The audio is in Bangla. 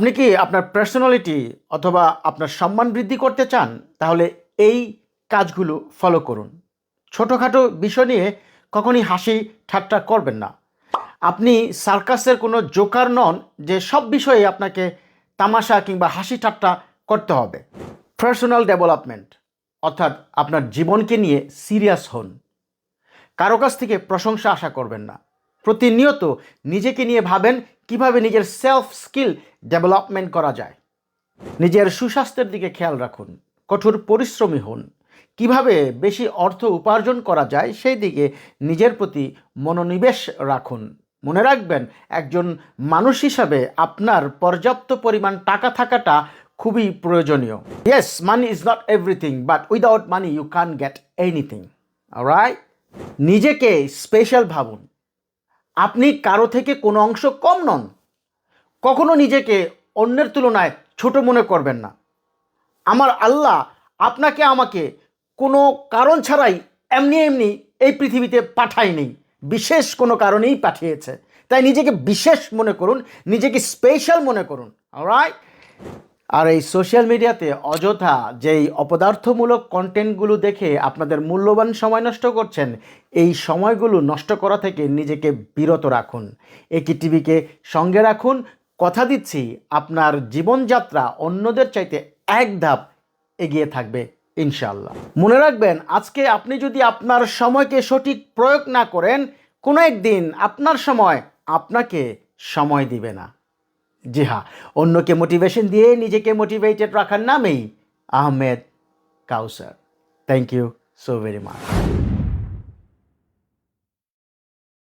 আপনি কি আপনার পার্সোনালিটি অথবা আপনার সম্মান বৃদ্ধি করতে চান? তাহলে এই কাজগুলো ফলো করুন। ছোটোখাটো বিষয় নিয়ে কখনই হাসি ঠাট্টা করবেন না। আপনি সার্কাসের কোনো জোকার নন যে সব বিষয়ে আপনাকে তামাশা কিংবা হাসি ঠাট্টা করতে হবে। পার্সোনাল ডেভেলপমেন্ট অর্থাৎ আপনার জীবনকে নিয়ে সিরিয়াস হন। কারো কাছ থেকে প্রশংসা আশা করবেন না। প্রতিনিয়ত নিজেকে নিয়ে ভাবেন কিভাবে নিজের সেলফ স্কিল ডেভেলপমেন্ট করা যায়। নিজের সুস্বাস্থ্যের দিকে খেয়াল রাখুন। কঠোর পরিশ্রমী হন। কিভাবে বেশি অর্থ উপার্জন করা যায় সেই দিকে নিজের প্রতি মনোনিবেশ রাখুন। মনে রাখবেন, একজন মানুষ হিসাবে আপনার পর্যাপ্ত পরিমাণ টাকা থাকাটা খুবই প্রয়োজনীয়। Yes, money is not everything, but without money you can get anything. Alright? নিজেকে স্পেশাল ভাবুন। আপনি কারো থেকে কোনো অংশ কম নন। কখনো নিজেকে অন্যের তুলনায় ছোট মনে করবেন না। আমার আল্লাহ আপনাকে আমাকে কোনো কারণ ছাড়াই এমনি এমনি এই পৃথিবীতে পাঠায়নি, বিশেষ কোনো কারণেই পাঠিয়েছে। তাই নিজেকে বিশেষ মনে করুন, নিজেকে স্পেশাল মনে করুন। অলরাইট? আর এই সোশ্যাল মিডিয়াতে অযথা যেই অপদার্থমূলক কন্টেন্টগুলো দেখে আপনাদের মূল্যবান সময় নষ্ট করছেন, এই সময়গুলো নষ্ট করা থেকে নিজেকে বিরত রাখুন। একি টিভিকে সঙ্গে রাখুন। কথা দিচ্ছি, আপনার জীবনযাত্রা অন্যদের চাইতে এক ধাপ এগিয়ে থাকবে ইনশাআল্লাহ। মনে রাখবেন, আজকে আপনি যদি আপনার সময়কে সঠিক প্রয়োগ না করেন, কোনো একদিন আপনার সময় আপনাকে সময় দিবে না। জি হ্যাঁ, অন্যকে মোটিভেশন দিয়ে নিজেকে মোটিভেটেড রাখার নামেই Ahmed Kawsar. Thank you so very much.